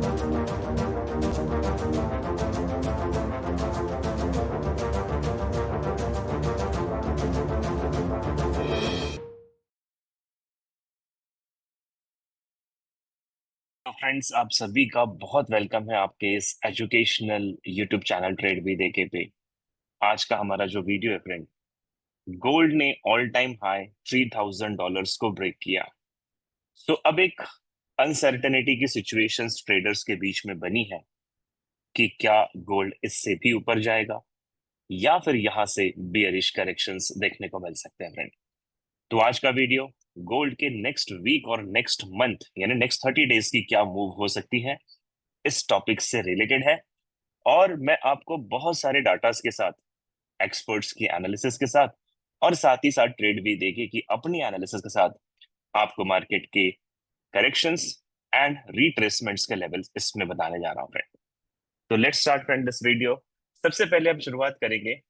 तो फ्रेंड्स, आप सभी का बहुत वेलकम है आपके इस एजुकेशनल यूट्यूब चैनल ट्रेड भी देखे पे। आज का हमारा जो वीडियो है फ्रेंड, गोल्ड ने ऑल टाइम हाई $3,000 को ब्रेक किया। सो अब एक अनसर्टेनिटी की सिचुएशंस ट्रेडर्स के बीच में बनी है कि क्या गोल्ड इससे भी ऊपर जाएगा या फिर यहां से बियरिश करेक्शंस देखने को मिल सकते हैं फ्रेंड। तो आज का वीडियो गोल्ड के नेक्स्ट वीक और नेक्स्ट मंथ यानी नेक्स्ट 30 डेज की क्या मूव हो सकती है, इस टॉपिक से रिलेटेड है। और मैं आपको बहुत सारे डाटास के साथ, एक्सपर्ट्स की एनालिसिस के साथ और साथ ही साथ ट्रेड भी देके कि अपनी एनालिसिस के साथ आपको मार्केट के करेक्शंस एंड रिट्रेसमेंट्स के लेवल्स इसमें बताने जा रहा हूं फ्रेंड। तो let's start friend this video. सबसे पहले हम शुरुआत करेंगे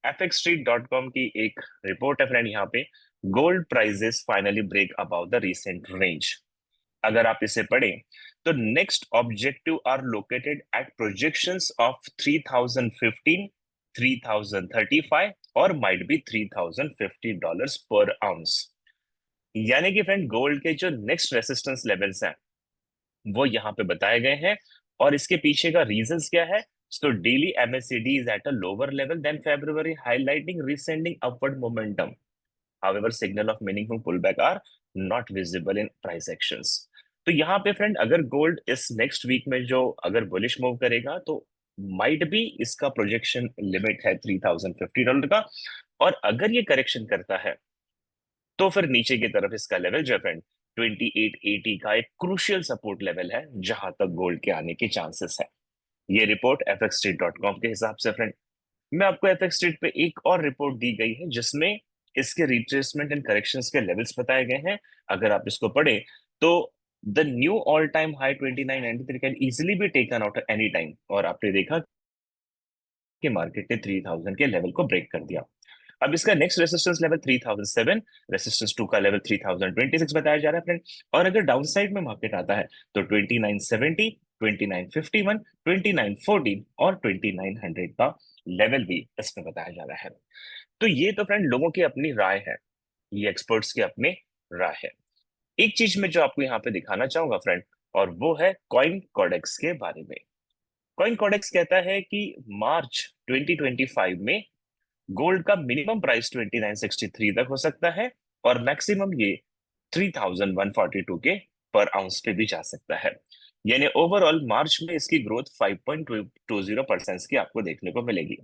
fxstreet.com की एक रिपोर्ट है फ्रेंड। यहाँ पे gold prices finally break about the recent range. अगर आप इसे पढ़ें तो next objective are located at projections of 3015, 3035 और माइट बी $3,050 पर आउंस। यानी कि फ्रेंड गोल्ड के जो नेक्स्ट रेसिस्टेंस लेवल्स हैं वो यहाँ पे बताए गए हैं। और इसके पीछे का रीजंस क्या है? So daily MACD is at a lower level than February, highlighting rescending upward momentum. However, signal of meaningful pullback are not visible in price actions. तो यहाँ पे फ्रेंड अगर गोल्ड इस नेक्स्ट वीक में जो अगर बुलिश मूव करेगा तो माइट भी इसका प्रोजेक्शन लिमिट है $3,050 का। और अगर ये करेक्शन करता है तो फिर नीचे की तरफ इसका लेवल जो है फ्रेंड 2880 का एक क्रूशियल सपोर्ट लेवल है जहां तक गोल्ड के आने के चांसेस है। ये रिपोर्ट fxstreet.com के हिसाब से फ्रेंड। मैं आपको एफएक्स स्ट्रीट पे एक और रिपोर्ट दी गई है जिसमें इसके रिट्रेसमेंट एंड करेक्शंस के लेवल्स बताए गए हैं। अगर आप इसको पढ़ें तो the knew all time high 2993 can easily be taken out any time. और आपने देखा कि मार्केट ने 3000 के लेवल को ब्रेक कर दिया। अब इसका नेक्स्ट रेसिस्टेंस लेवल 3007, रेसिस्टेंस 2 का लेवल 3026 बताया जा रहा है फ्रेंड। और अगर डाउन साइड में मार्केट आता है तो 2970, 2951, 2914 और 2900 का लेवल भी इसमें बताया जा रहा है। तो ये तो फ्रेंड लोगों की अपनी राय है, ये एक्सपर्ट्स की अपनी राय है। एक चीज मैं जो आपको यहाँ पे दिखाना चाहूंगा फ्रेंड, और वो है कॉइन कॉडेक्स के बारे में। कॉइन कॉडेक्स कहता है कि मार्च 2025 में गोल्ड का मिनिमम प्राइस 2963 तक हो सकता है और मैक्सिमम ये 3142 के पर आउंस पे भी जा सकता है। यानी ओवरऑल मार्च में इसकी ग्रोथ 5.20% की आपको देखने को मिलेगी।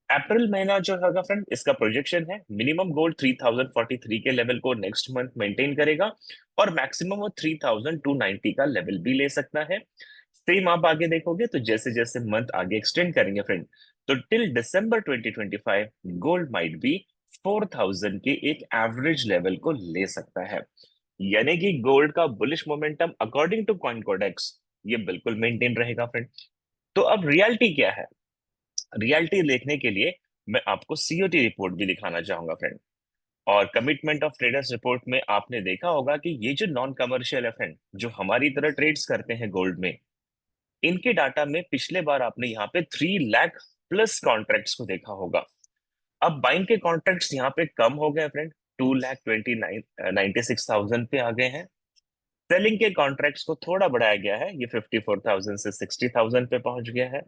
अप्रैल महीना जो होगा फ्रेंड, इसका प्रोजेक्शन है मिनिमम गोल्ड 3043 के लेवल को नेक्स्ट मंथ मेंटेन करेगा और मैक्सिमम वो 3290 का लेवल भी ले सकता है। सेम आप आगे देखोगे तो जैसे जैसे मंथ आगे एक्सटेंड करेंगे फ्रेंड, तो till December 2025 gold might be 4000 के एक एवरेज लेवल को ले सकता है। यानी कि गोल्ड का bullish momentum according to CoinCodex ये बिल्कुल मेंटेन रहेगा फ्रेंड। तो अब रियलिटी क्या है? रियलिटी देखने के लिए मैं आपको सीओटी रिपोर्ट भी दिखाना चाहूंगा फ्रेंड। और कमिटमेंट ऑफ ट्रेडर्स रिपोर्ट में आपने देखा होगा कि ये जो नॉन कमर्शियल है फ्रेंड, जो हमारी तरह ट्रेड्स करते हैं गोल्ड में, इनके डाटा में पिछले बार आपने यहाँ पे 3 लाख प्लस कॉन्ट्रैक्ट्स को देखा होगा। अब बाइंग के कॉन्ट्रैक्ट्स यहाँ पे कम हो गए फ्रेंड, 2,29,96,000 पे आ गए हैं। सेलिंग के कॉन्ट्रैक्ट्स को थोड़ा बढ़ाया गया है, ये 54,000 से 60,000 पे पहुंच गया है।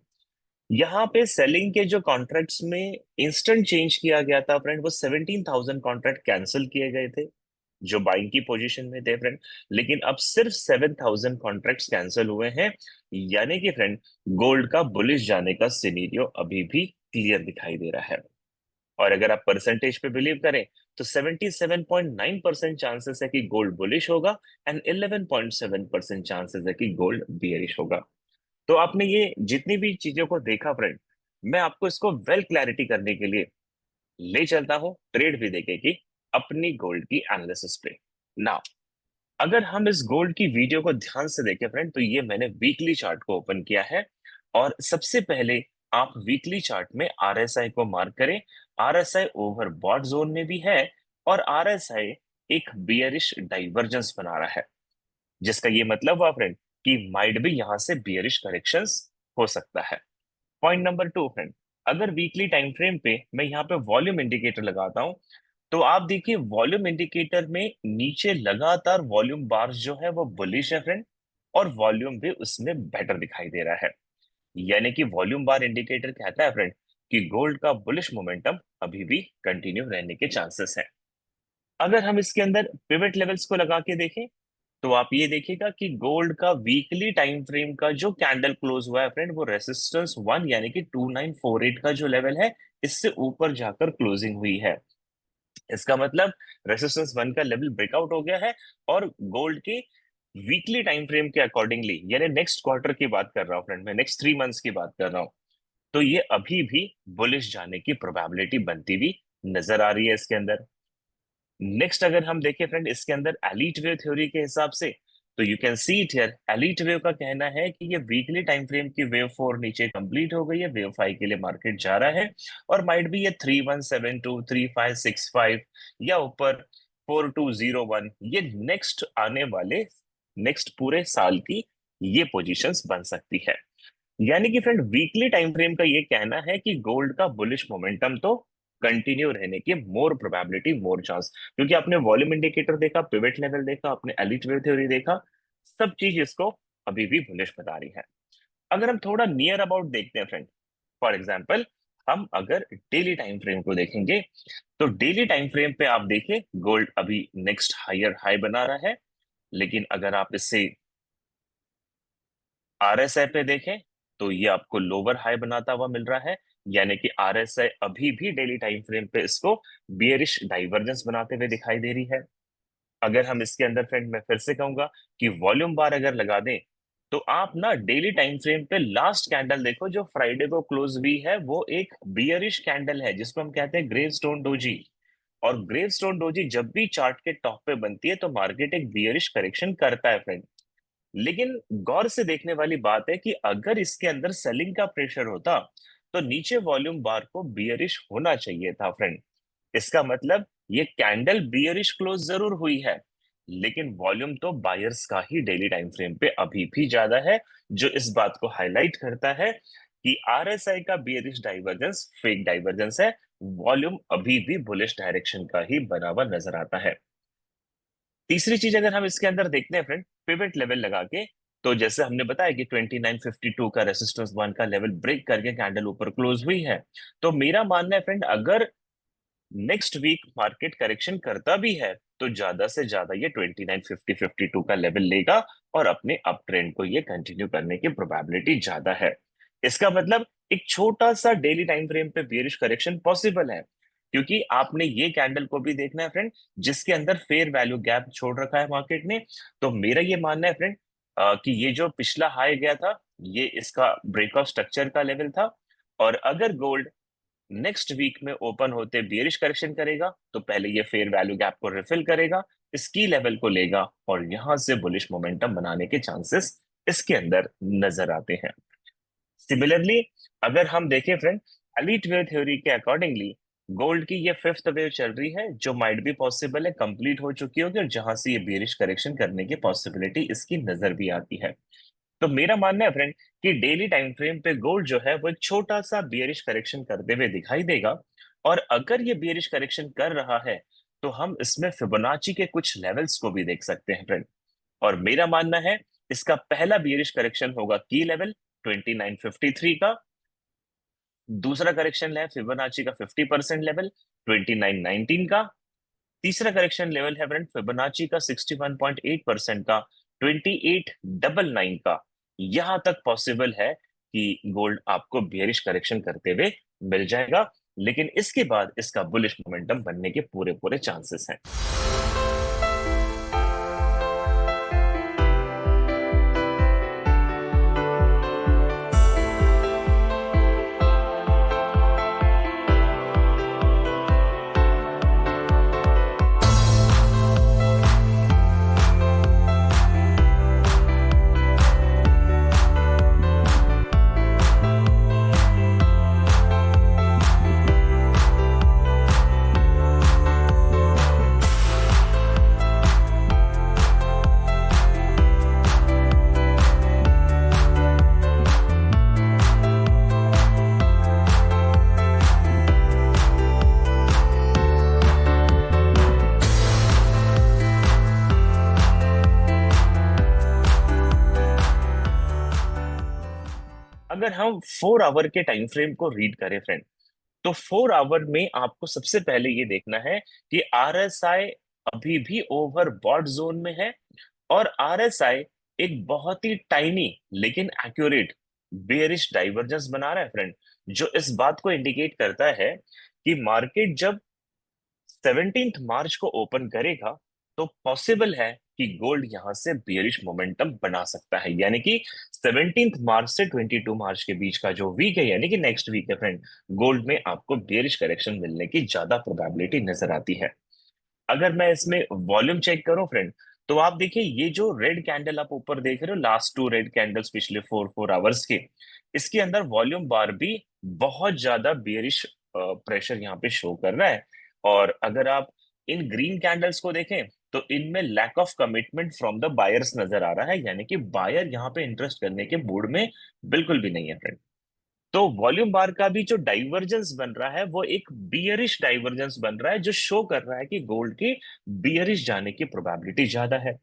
यहाँ पे सेलिंग के जो कॉन्ट्रैक्ट्स में इंस्टेंट चेंज किया गया था फ्रेंड, वो 17,000 कॉन्ट्रैक्ट कैंसिल किए गए थे जो बाइंग की पोजीशन में थे फ्रेंड। लेकिन अब सिर्फ 7,000 कॉन्ट्रैक्ट्स कैंसिल हुए हैं। यानी कि फ्रेंड गोल्ड का बुलिश जाने का सिनेरियो अभी भी क्लियर दिखाई दे रहा है। और अगर आप परसेंटेज पे बिलीव करें तो 77.9% चांसेस है कि गोल्ड बुलिश होगा एंड 11.7% चांसेस है कि गोल्ड बियरिश होगा। तो आपने ये जितनी भी चीजों को देखा फ्रेंड, मैं आपको इसको वेल क्लैरिटी करने के लिए ले चलता हूं ट्रेड भी देखे कि अपनी गोल्ड की एनालिसिस पे। नाउ अगर हम इस गोल्ड की वीडियो को ध्यान से देखें फ्रेंड, तो ये मैंने वीकली चार्ट को ओपन किया है। और सबसे पहले आप वीकली चार्ट में आरएसआई को मार्क करें। आरएसआई ओवरबॉट जोन में भी है और आरएसआई एक बियरिश डाइवर्जेंस बना रहा है, जिसका ये मतलब हुआ फ्रेंड कि माइट भी यहां से बियरिश करेक्शंस हो सकता है। पॉइंट नंबर टू फ्रेंड, अगर वीकली टाइम फ्रेम पे मैं यहाँ पे वॉल्यूम इंडिकेटर लगाता हूँ, तो आप देखिए वॉल्यूम इंडिकेटर में नीचे लगातार वॉल्यूम बार्स जो है वो बुलिश है फ्रेंड, और वॉल्यूम भी उसमें बेटर दिखाई दे रहा है। यानी कि वॉल्यूम बार इंडिकेटर कहता है फ्रेंड कि गोल्ड का बुलिश मोमेंटम अभी भी कंटिन्यू रहने के चांसेस है। अगर हम इसके अंदर पिवट लेवल्स को लगा के देखें, तो आप ये देखिएगा कि गोल्ड का वीकली टाइम फ्रेम का जो कैंडल क्लोज हुआ है फ्रेंड, वो रेसिस्टेंस 1 यानी कि 2948 का जो लेवल है, इससे ऊपर जाकर क्लोजिंग हुई है। इसका मतलब रेसिस्टेंस 1 का लेवल ब्रेकआउट हो गया है, और गोल्ड के वीकली टाइम फ्रेम के अकॉर्डिंगली, यानी नेक्स्ट क्वार्टर की बात कर रहा हूं फ्रेंड, मैं नेक्स्ट 3 मंथ्स की बात कर रहा हूं, तो ये अभी भी बुलिश जाने की प्रोबेबिलिटी बनती हुई नजर आ रही है इसके अंदर। नेक्स्ट अगर हम देखें फ्रेंड इसके अंदर एलीट वेव थ्योरी के हिसाब से, तो you can see it here, elite wave का कहना है कि ये वीकली टाइम फ्रेम की वेव 4 नीचे कंप्लीट हो गई है, वेव 5 के लिए मार्केट जा रहा है, और माइट भी ये 3172 3565 या ऊपर 4201, ये नेक्स्ट आने वाले नेक्स्ट पूरे साल की ये पोजीशंस बन सकती है। यानी कि फ्रेंड वीकली टाइम फ्रेम का ये कहना है कि गोल्ड का बुलिश मोमेंटम तो कंटिन्यू रहने की मोर प्रोबेबिलिटी, मोर चांस, क्योंकि आपने वॉल्यूम इंडिकेटर देखा, पिवट लेवल देखा, आपने एलिट वेव थ्योरी देखा, सब चीज इसको अभी भी बुलिश बता रही है। अगर हम थोड़ा नियर अबाउट देखते हैं फ्रेंड, फॉर एग्जाम्पल हम अगर डेली टाइम फ्रेम को देखेंगे, तो डेली टाइम फ्रेम पे आप देखें गोल्ड अभी नेक्स्ट हायर हाई बना रहा है, लेकिन अगर आप इससे आरएसआई पे देखें, तो ये आपको लोअर हाई बनाता हुआ मिल रहा है। यानी कि आरएसआई अभी भी डेली टाइम फ्रेम पे इसको बियरिश डाइवर्जेंस बनाते हुए दिखाई दे रही है। अगर हम इसके अंदर फ्रेंड, मैं फिर से कहूंगा कि वॉल्यूम बार अगर लगा दें, तो आप ना डेली टाइम फ्रेम पे लास्ट कैंडल देखो जो फ्राइडे को क्लोज हुई है, वो एक बियरिश कैंडल है जिसको हम कहते हैं ग्रेव स्टोन डोजी। और ग्रेव स्टोन डोजी जब भी चार्ट के टॉप पे बनती है, तो मार्केट एक बियरिश करेक्शन करता है फ्रेंड। लेकिन गौर से देखने वाली बात है कि अगर इसके अंदर सेलिंग का प्रेशर होता, तो नीचे वॉल्यूम बार को बियरिश होना चाहिए था फ्रेंड। इसका मतलब ये कैंडल बियरिश क्लोज जरूर हुई है, लेकिन वॉल्यूम तो बायर्स का ही डेली टाइम फ्रेम पे अभी भी ज्यादा है, जो इस बात को हाईलाइट करता है कि आरएसआई का बियरिश डाइवर्जेंस फेक डाइवर्जेंस है, वॉल्यूम अभी भी बुलिश डायरेक्शन का ही बना हुआ नजर आता है। तीसरी चीज अगर हम इसके अंदर देखते हैं फ्रेंड, पिवट लेवल लगा के, तो जैसे हमने बताया कि 2952 का रेसिस्टेंस 1 का लेवल ब्रेक करके कैंडल ऊपर क्लोज हुई है, तो मेरा मानना है फ्रेंड, अगर नेक्स्ट वीक मार्केट करेक्शन करता भी है, तो ज्यादा से ज्यादा ये 2950-52 का लेवल लेगा, और अपने अप ट्रेंड को ये कंटिन्यू करने की प्रोबेबिलिटी ज्यादा है। इसका मतलब एक छोटा सा डेली टाइम फ्रेम पे बेयरिश करेक्शन पॉसिबल है, क्योंकि आपने ये कैंडल को भी देखना है फ्रेंड, जिसके अंदर फेयर वैल्यू गैप छोड़ रखा है मार्केट ने। तो मेरा ये मानना है फ्रेंड कि ये जो पिछला हाई गया था, ये इसका ब्रेकआउट स्ट्रक्चर का लेवल था, और अगर गोल्ड नेक्स्ट वीक में ओपन होते बियरिश करेक्शन करेगा, तो पहले ये फेयर वैल्यू गैप को रिफिल करेगा, इस लेवल को लेगा, और यहां से बुलिश मोमेंटम बनाने के चांसेस इसके अंदर नजर आते हैं। सिमिलरली अगर हम देखें फ्रेंड, एलीट वेव थ्योरी के अकॉर्डिंगली गोल्ड की ये फिफ्थ वेव चल रही है, जो माइट भी पॉसिबल है कंप्लीट हो चुकी होगी, और जहां से ये बियरिश करेक्शन करने की पॉसिबिलिटी इसकी नजर भी आती है। तो मेरा मानना है फ्रेंड कि डेली टाइम फ्रेम पे गोल्ड जो है वो एक छोटा सा बियरिश करेक्शन करते हुए दिखाई देगा, और अगर ये बियरिश करेक्शन कर रहा है, तो हम इसमें फिबोनाची के कुछ लेवल्स को भी देख सकते हैं फ्रेंड। और मेरा मानना है इसका पहला बियरिश करेक्शन होगा की लेवल 2953 का, दूसरा करेक्शन है फिबोनाची का 50% लेवल 2919 का, तीसरा करेक्शन लेवल है फ्रेंड फिबोनाची का 61.8% का 2899 का। यहां तक पॉसिबल है कि गोल्ड आपको बेयरिश करेक्शन करते हुए मिल जाएगा, लेकिन इसके बाद इसका बुलिश मोमेंटम बनने के पूरे पूरे चांसेस हैं। अगर हम 4 आवर के टाइम फ्रेम को रीड करें फ्रेंड, तो 4 आवर में आपको सबसे पहले ये देखना है कि आरएसआई अभी भी ओवरबॉट जोन में है, और आरएसआई एक बहुत ही टाइनी लेकिन एक्यूरेट बेयरिश डाइवर्जेंस बना रहा है फ्रेंड, जो इस बात को इंडिकेट करता है कि मार्केट जब 17 मार्च को ओपन करेगा तो पॉसिबल है कि गोल्ड यहां से बियरिश मोमेंटम बना सकता है। यानी कि 17 मार्च से 22 मार्च के बीच का जो वीक है, यानी कि नेक्स्ट वीक है फ्रेंड, गोल्ड में आपको बियरिश करेक्शन मिलने की ज्यादा प्रोबेबिलिटी नजर आती है। अगर मैं इसमें वॉल्यूम चेक करूं फ्रेंड, तो आप देखिए ये जो रेड कैंडल आप ऊपर देख रहे हो, लास्ट 2 रेड कैंडल्स पिछले 4 आवर्स के, इसके अंदर वॉल्यूम बार भी बहुत ज्यादा बेरिश प्रेशर यहाँ पे शो कर रहा है। और अगर आप इन ग्रीन कैंडल्स को देखें, तो इनमें lack of commitment from the buyers नजर आ रहा है, यानी कि बायर यहाँ पे इंटरेस्ट करने के मूड में बिल्कुल भी नहीं है फ्रेंड। तो वॉल्यूम बार का भी जो डाइवर्जेंस बन रहा है वो एक बियरिश डाइवर्जेंस बन रहा है, जो शो कर रहा है कि गोल्ड की बियरिश जाने की प्रोबेबिलिटी ज्यादा है।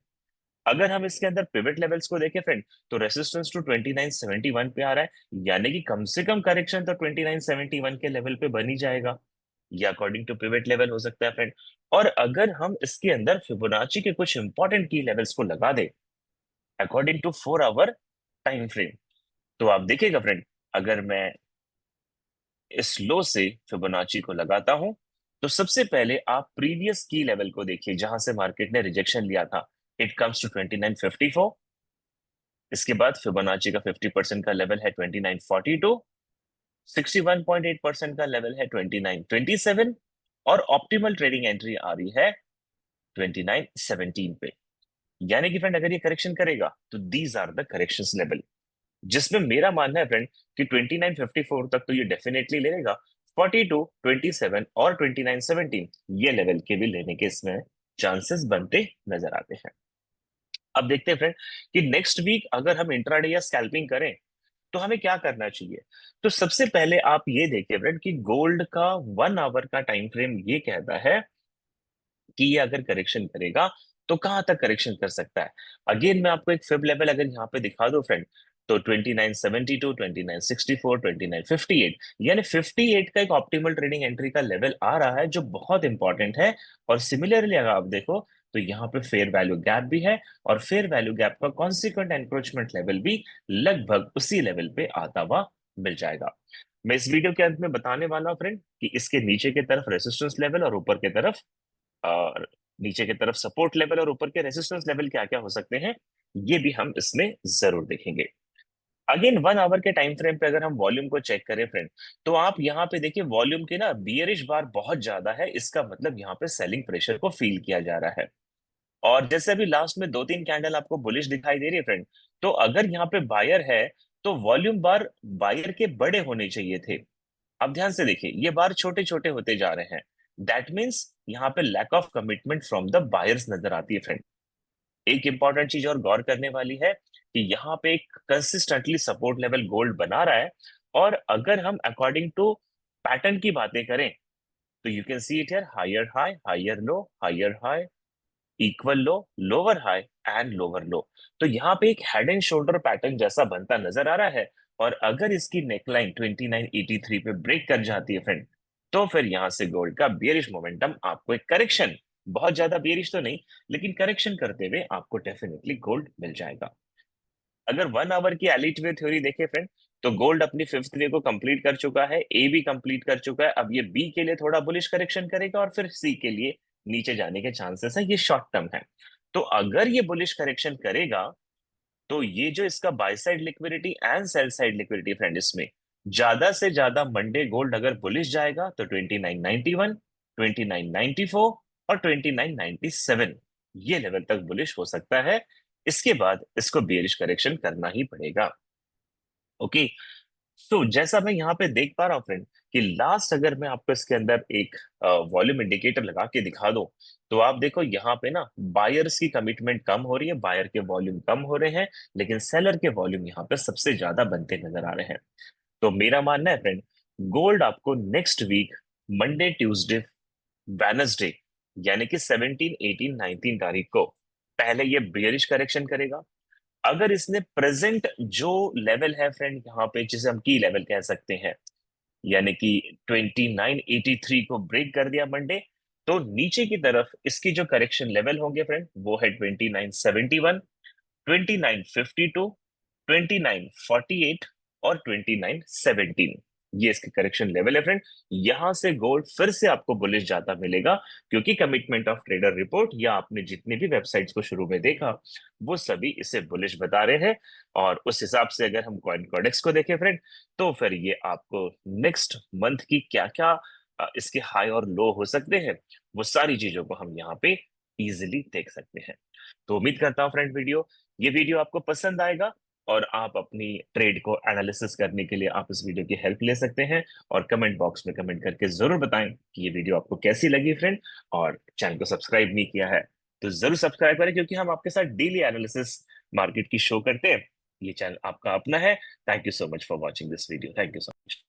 अगर हम इसके अंदर पिवट लेवल्स को देखें फ्रेंड, तो रेसिस्टेंस टू 2971 पे आ रहा है, यानी कि कम से कम करेक्शन तो 2971 के लेवल पे बन ही जाएगा। ये अकॉर्डिंग टू पिवट लेवल हो सकता है फ्रेंड। और अगर हम इसके अंदर फिबोनाची के कुछ इंपॉर्टेंट की लेवल्स को लगा दे according to 4 hour time frame, तो आप देखिएगा फ्रेंड, अगर मैं इस लो से फिबोनाची को लगाता हूं, तो सबसे पहले आप प्रीवियस की लेवल को देखिए जहां से मार्केट ने रिजेक्शन लिया था। It comes to 2954। इसके बाद फिबोनाची का 50% का लेवल है 2942। 61.8% का लेवल है 2927। और ऑप्टिमल ट्रेडिंग एंट्री आ रही है 2917 पे। यानी कि फ्रेंड, अगर ये करेक्शन करेगा तो these are the corrections level, जिसमें मेरा मानना है फ्रेंड कि 2954 तक तो ये डेफिनेटली ले लेगा। 42, 27 और 2917 ये लेवल के भी लेने के इसमें चांसेस बनते नजर आते हैं। अब देखते हैं फ्रेंड कि नेक्स्ट वीक अगर हम इंट्राडे या स्कैल्पिंग करें तो हमें क्या करना चाहिए। तो सबसे पहले आप ये देखिए फ्रेंड कि गोल्ड का 1 आवर का टाइम फ्रेम ये कहता है कि ये अगर करेक्शन करेगा तो कहां तक करेक्शन कर सकता है। अगेन मैं आपको एक फिब लेवल अगर यहाँ पे दिखा दो फ्रेंड, तो 2972, 2964, 2958, यानी 58 का एक ऑप्टिमल ट्रेडिंग एंट्री का लेवल आ रहा है, जो बहुत इंपॉर्टेंट है। और सिमिलरली अगर आप देखो तो यहाँ पे फेयर वैल्यू गैप भी है, और फेयर वैल्यू गैप का कॉन्सिक्वेंट एनक्रोचमेंट लेवल भी लगभग उसी लेवल पे आता हुआ मिल जाएगा। मैं इस वीडियो के अंत में बताने वाला हूँ फ्रेंड कि इसके नीचे की तरफ रेसिस्टेंस लेवल और ऊपर की तरफ और नीचे की तरफ सपोर्ट लेवल और ऊपर के रेजिस्टेंस लेवल क्या क्या हो सकते हैं, ये भी हम इसमें जरूर देखेंगे। अगेन 1 आवर के टाइम फ्रेम पे अगर हम वॉल्यूम को चेक करें फ्रेंड, तो आप यहाँ पे देखिए वॉल्यूम की ना बियरिश बार बहुत ज्यादा है। इसका मतलब यहाँ पे सेलिंग प्रेशर को फील किया जा रहा है। और जैसे अभी लास्ट में 2-3 कैंडल आपको बुलिश दिखाई दे रही है फ्रेंड, तो अगर यहाँ पे बायर है तो वॉल्यूम बार बायर के बड़े होने चाहिए थे। अब ध्यान से देखिए ये बार छोटे छोटे होते जा रहे हैं। दैट मीन्स यहाँ पे lack of commitment from the buyers नजर आती है फ्रेंड। एक इंपॉर्टेंट चीज और गौर करने वाली है कि यहाँ पे एक कंसिस्टेंटली सपोर्ट लेवल गोल्ड बना रहा है। और अगर हम अकॉर्डिंग टू पैटर्न की बातें करें, तो you can see it here, higher low, higher high, equal low, lower high and lower low. तो यहाँ पे एक हेड एंड शोल्डर पैटर्न जैसा बनता नजर आ रहा है। और अगर इसकी नेकलाइन 2983 पे ब्रेक कर जाती है फ्रेंड, तो फिर यहां से गोल्ड का बियरिश मोमेंटम आपको एक करेक्शन, बहुत ज्यादा बियरिश तो नहीं, लेकिन करेक्शन करते हुए आपको डेफिनेटली गोल्ड मिल जाएगा। अगर 1 आवर की एलिट वे थ्योरी देखे फ्रेंड, तो गोल्ड अपनी फिफ्थ वे को कंप्लीट कर चुका है, ए भी कंप्लीट कर चुका है। अब ये बी के लिए थोड़ा बुलिश करेक्शन करेगा और फिर सी के लिए नीचे जाने के चांसेस है। ये शॉर्ट टर्म है। तो अगर ये बुलिश करेक्शन करेगा, तो ये जो इसका by side liquidity and sell side liquidity friend, इसमें ज्यादा से ज्यादा मंडे गोल्ड अगर बुलिश जाएगा तो 2991, 2994 और 2997 ये लेवल तक बुलिश हो सकता है। इसके बाद इसको बेरिश करेक्शन करना ही पड़ेगा। ओके। तो जैसा मैं यहाँ पे देख पा रहा हूँ फ्रेंड कि लास्ट अगर मैं आपको इसके अंदर एक वॉल्यूम इंडिकेटर लगा के दिखा दूं, तो आप देखो यहाँ पे ना बायर्स की कमिटमेंट कम हो रही है, बायर के वॉल्यूम कम हो रहे हैं, लेकिन सेलर के वॉल्यूम यहाँ पे सबसे ज्यादा बनते नजर आ रहे हैं। तो मेरा मानना है फ्रेंड, गोल्ड आपको next week Monday, Tuesday, Wednesday, यानी कि 17, 18, 19 तारीख को पहले ये बियरिश करेक्शन करेगा। अगर इसने प्रेजेंट जो लेवल है फ्रेंड यहाँ पे, जिसे हम की लेवल कह सकते हैं, यानी कि 2983 को ब्रेक कर दिया मंडे, तो नीचे की तरफ इसकी जो करेक्शन लेवल होंगे फ्रेंड वो है 2971, 2952, 2948 और 2917। ये इसके करेक्शन लेवल है फ्रेंड। यहां से गोल्ड फिर से आपको बुलिश जाता मिलेगा, क्योंकि कमिटमेंट ऑफ ट्रेडर रिपोर्ट या आपने जितनी भी वेबसाइट्स को शुरू में देखा वो सभी इसे बुलिश बता रहे हैं। और उस हिसाब से अगर हम कॉइन कॉडेक्स को देखें फ्रेंड, तो फिर ये आपको नेक्स्ट मंथ की क्या क्या इसके हाई और लो हो सकते हैं, वो सारी चीजों को हम यहाँ पे इजिली देख सकते हैं। तो उम्मीद करता हूँ फ्रेंड ये वीडियो आपको पसंद आएगा, और आप अपनी ट्रेड को एनालिसिस करने के लिए आप इस वीडियो की हेल्प ले सकते हैं। और कमेंट बॉक्स में कमेंट करके जरूर बताएं कि ये वीडियो आपको कैसी लगी फ्रेंड। और चैनल को सब्सक्राइब नहीं किया है तो जरूर सब्सक्राइब करें, क्योंकि हम आपके साथ डेली एनालिसिस मार्केट की शो करते हैं। ये चैनल आपका अपना है। Thank you so much for watching this video. Thank you so much.